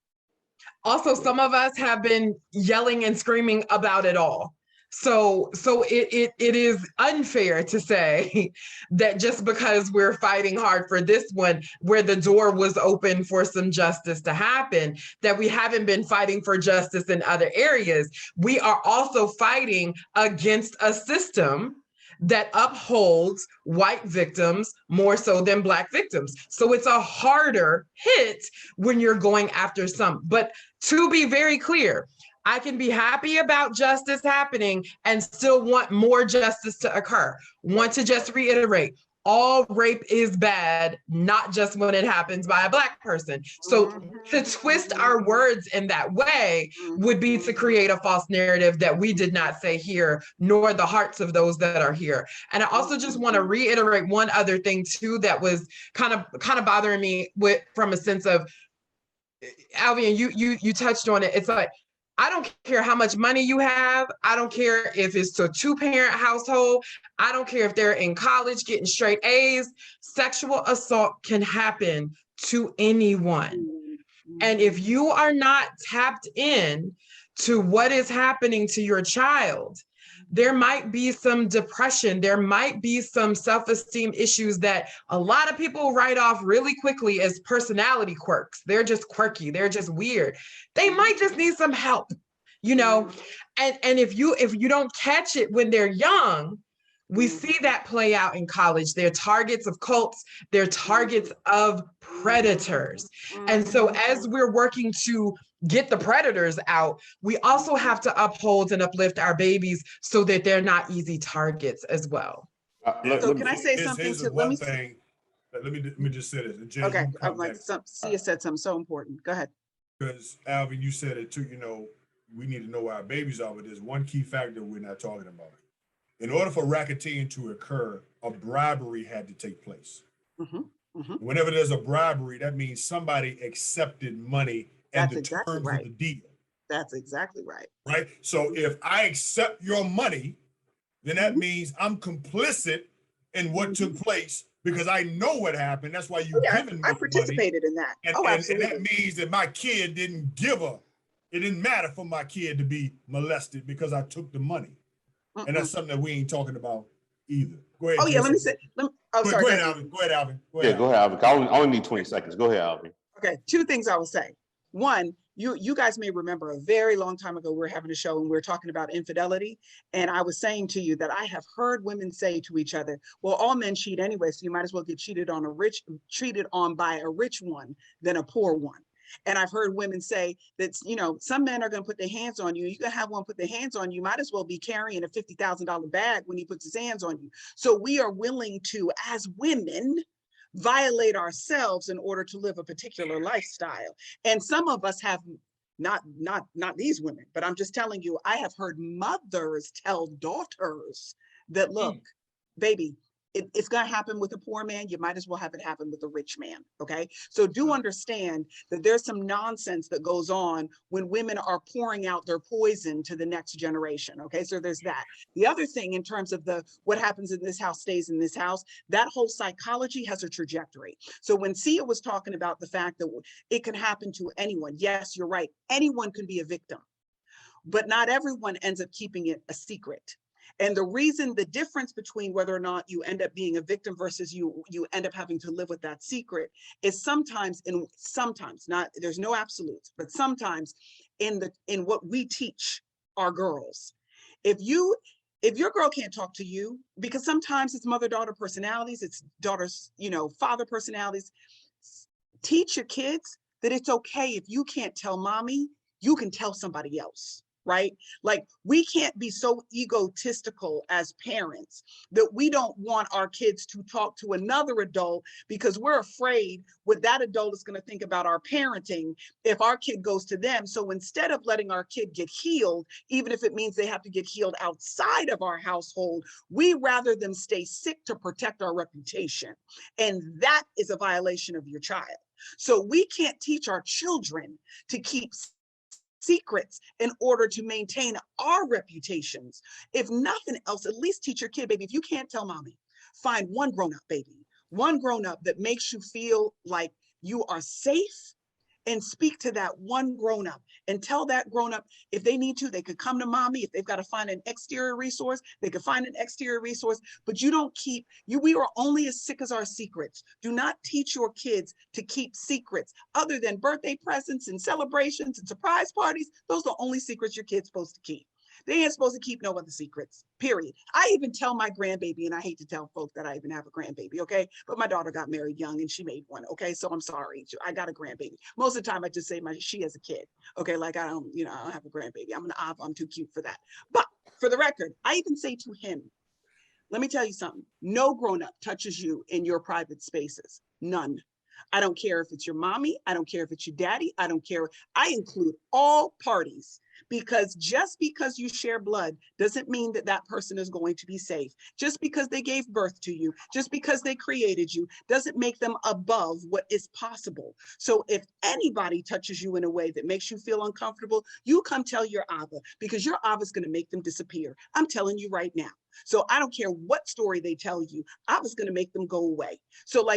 also some of us have been yelling and screaming about it all. So it is unfair to say that just because we're fighting hard for this one, where the door was open for some justice to happen, that we haven't been fighting for justice in other areas. We are also fighting against a system that upholds white victims more so than Black victims. So it's a harder hit when you're going after some. But to be very clear, I can be happy about justice happening and still want more justice to occur. Want to just reiterate, all rape is bad, not just when it happens by a Black person. So to twist our words in that way would be to create a false narrative that we did not say here, nor the hearts of those that are here. And I also just want to reiterate one other thing too that was kind of bothering me from a sense of, Alvin, you touched on it. It's like, I don't care how much money you have. I don't care if it's a 2-parent household. I don't care if they're in college getting straight A's. Sexual assault can happen to anyone. And if you are not tapped in to what is happening to your child, there might be some depression. There might be some self-esteem issues that a lot of people write off really quickly as personality quirks. They're just quirky. They're just weird. They might just need some help, you know? And if you don't catch it when they're young, we see that play out in college. They're targets of cults. They're targets of predators. And so as we're working to get the predators out, we also have to uphold and uplift our babies so that they're not easy targets as well. So can I say something Here's to, one thing. Let me just say this. And Jay, okay, you I'm come like, back. Sia said something so important. Go ahead. Because Alvin, you said it too, you know, we need to know where our babies are, but there's one key factor we're not talking about. In order for racketeering to occur, a bribery had to take place. Whenever there's a bribery, that means somebody accepted money and That's the exactly terms right. of the deal. That's exactly right. Right? So if I accept your money, then that means I'm complicit in what took place because I know what happened. That's why you've given me I money. participated in that. And, Absolutely. and that means that my kid didn't give up. It didn't matter for my kid to be molested because I took the money. And that's something that we ain't talking about either. Go ahead. Oh yeah, let me Jason. say. Sorry. Go ahead, Alvin. Go ahead, Alvin. Yeah, go ahead, Alvin. I only need 20 seconds. Go ahead, Alvin. Okay, 2 things I will say. One, you guys may remember a very long time ago, we were having a show and we were talking about infidelity. And I was saying to you that I have heard women say to each other, well, all men cheat anyway, so you might as well get cheated on by a rich one than a poor one. And I've heard women say that, you know, some men are going to put their hands on you. You can have one put their hands on you. Might as well be carrying a $50,000 bag when he puts his hands on you. So we are willing to, as women, violate ourselves in order to live a particular lifestyle. And some of us have not these women, but I'm just telling you, I have heard mothers tell daughters that, look, baby, it's going to happen with a poor man. You might as well have it happen with a rich man. Okay. So do understand that there's some nonsense that goes on when women are pouring out their poison to the next generation. Okay. So there's that. The other thing in terms of what happens in this house stays in this house, that whole psychology has a trajectory. So when Sia was talking about the fact that it can happen to anyone. Yes, you're right. Anyone can be a victim, but not everyone ends up keeping it a secret. And the difference between whether or not you end up being a victim versus you end up having to live with that secret is sometimes, not, there's no absolutes, but sometimes in what we teach our girls. If you if your girl can't talk to you, because sometimes it's mother-daughter personalities, it's daughters, father personalities, teach your kids that it's okay if you can't tell mommy, you can tell somebody else, right? Like, we can't be so egotistical as parents that we don't want our kids to talk to another adult because we're afraid what that adult is going to think about our parenting if our kid goes to them. So instead of letting our kid get healed, even if it means they have to get healed outside of our household, we rather them stay sick to protect our reputation. And that is a violation of your child. So we can't teach our children to keep secrets in order to maintain our reputations. If nothing else, at least teach your kid, baby, if you can't tell mommy, find one grown-up, baby, one grown-up that makes you feel like you are safe, and speak to that one grown-up and tell that grown-up if they need to, they could come to mommy. If they've got to find an exterior resource, they could find an exterior resource, but you don't keep, we are only as sick as our secrets. Do not teach your kids to keep secrets other than birthday presents and celebrations and surprise parties. Those are the only secrets your kid's supposed to keep. They ain't supposed to keep no other secrets, period. I even tell my grandbaby, and I hate to tell folks that I even have a grandbaby, okay? But my daughter got married young and she made one, okay? So I'm sorry, I got a grandbaby. Most of the time I just say she as a kid, okay? Like I don't have a grandbaby. I'm too cute for that. But for the record, I even say to him, let me tell you something. No grown-up touches you in your private spaces, none. I don't care if it's your mommy. I don't care if it's your daddy. I don't care. I include all parties. Because just because you share blood doesn't mean that that person is going to be safe. Just because they gave birth to you, just because they created you, doesn't make them above what is possible. So if anybody touches you in a way that makes you feel uncomfortable, you come tell your Abba, because your Abba is going to make them disappear. I'm telling you right now. So I don't care what story they tell you, Abba's going to make them go away. So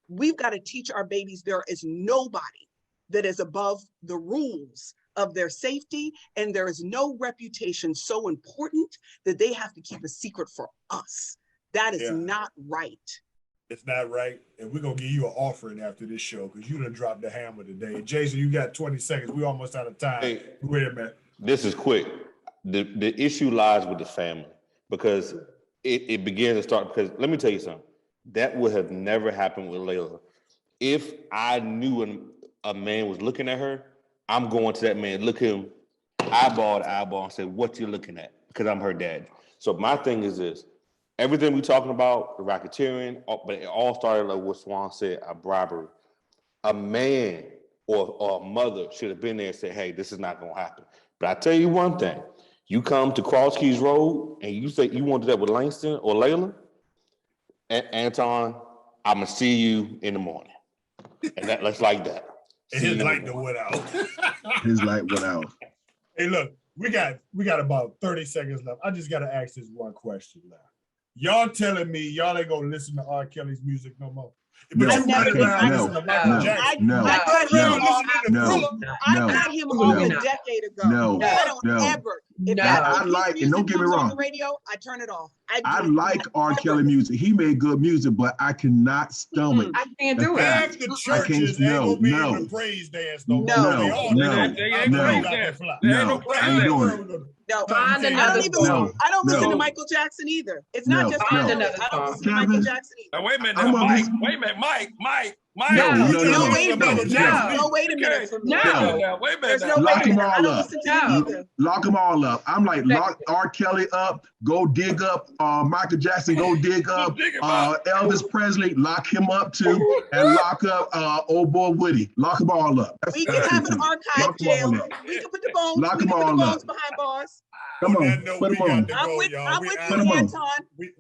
we've got to teach our babies there is nobody that is above the rules of their safety, and there is no reputation so important that they have to keep a secret for us. That is not right. It's not right. And we're going to give you an offering after this show because you done dropped the hammer today. Jason, you got 20 seconds. We're almost out of time. Hey, wait a minute. This is quick. The issue lies with the family because it begins to start, because let me tell you something. That would have never happened with Layla. If I knew a man was looking at her, I'm going to that man, look him eyeball to eyeball and say, what you looking at? Because I'm her dad. So my thing is this, everything we're talking about, the racketeering, but it all started like what Swan said, a bribery. A man or a mother should have been there and said, hey, this is not going to happen. But I tell you one thing, you come to Cross Keys Road and you say you want to do that with Langston or Layla, Anton, I'm going to see you in the morning. And that's like that. And his light done went out. His light went out. Hey, look, we got about 30 seconds left. I just got to ask this one question now. Y'all telling me y'all ain't gonna listen to R. Kelly's music no more? But you running around listening to Michael Jackson. I got him off a decade ago. I don't ever. If I like, and don't get me wrong, on the radio, I turn it off. I like R. Kelly music. He made good music, but I cannot stomach. I can't do it. Half the churches ain't gonna be able to praise dance no more. I don't listen to Michael Jackson either. It's not just I don't listen to Michael Jackson either. Wait a minute, Mike. Wait a minute, Mike. No, wait a minute. No, wait a minute. Wait a minute. Lock them all up. Lock them all up. I'm like, lock R. Kelly up. Go dig up Michael Jackson. Go dig up Elvis Presley. Lock him up too, and lock up old boy Woody. Lock them all up. We can have an archive jail. We can put the bones. Lock them all up behind bars. Come on, put them on. I'm with you, Anton.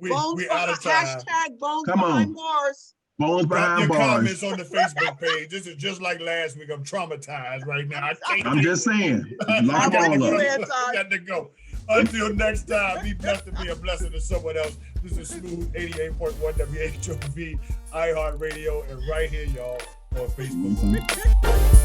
Bones hashtag bones behind bars. Bones behind your bars. Comments on the Facebook page. This is just like last week. I'm traumatized right now. I'm just saying. Lock them all up. Got to go. Until next time, be blessed to be a blessing to someone else. This is Smooth 88.1 WHOV, iHeartRadio, and right here, y'all, on Facebook.